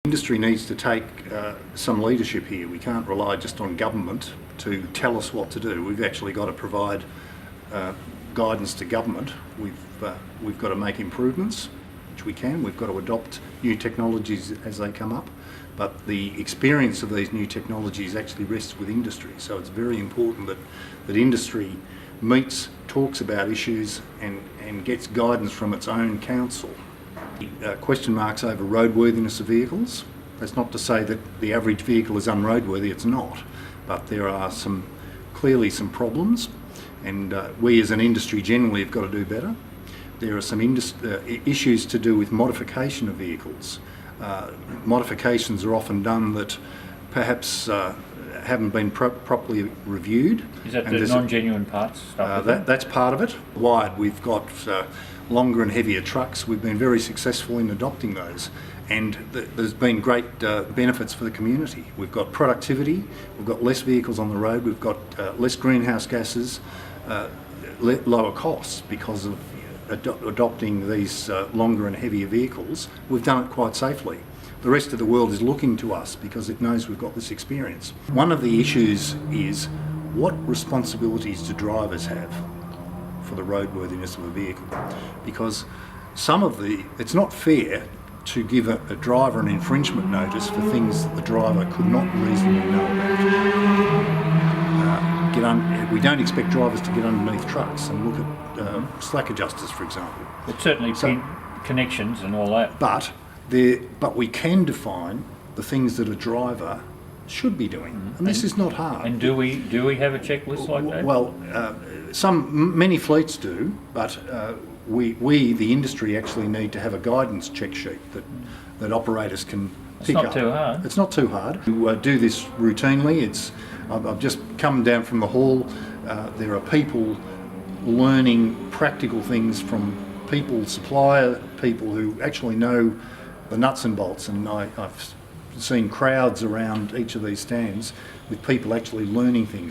Industry needs to take some leadership here. We can't rely just on government to tell us what to do. We've actually got to provide guidance to government. We've got to make improvements, which we can. We've got to adopt new technologies as they come up. But the experience of these new technologies actually rests with industry. So it's very important that industry meets, talks about issues and gets guidance from its own council. Question marks over roadworthiness of vehicles. That's not to say that the average vehicle is unroadworthy, it's not. But there are clearly some problems, and we as an industry generally have got to do better. There are some issues to do with modification of vehicles. Modifications are often done that perhaps haven't been properly reviewed. Is that the non-genuine parts stuff? That's part of it. We've got longer and heavier trucks. We've been very successful in adopting those, and there's been great benefits for the community. We've got productivity, we've got less vehicles on the road, we've got less greenhouse gases, lower costs because of adopting these longer and heavier vehicles. We've done it quite safely. The rest of the world is looking to us because it knows we've got this experience. One of the issues is what responsibilities do drivers have for the roadworthiness of a vehicle? Because it's not fair to give a driver an infringement notice for things that the driver could not reasonably know about. We don't expect drivers to get underneath trucks and look at slack adjusters, for example. It's certainly connections and all that. But we can define the things that a driver should be doing, and this is not hard. And do we have a checklist like that? Well, many fleets do, but we, the industry, actually need to have a guidance check sheet that operators can pick up. It's not too hard. It's not too hard. We do this routinely. I've just come down from the hall. There are people learning practical things from supplier people who actually know the nuts and bolts, and I've seen crowds around each of these stands with people actually learning things.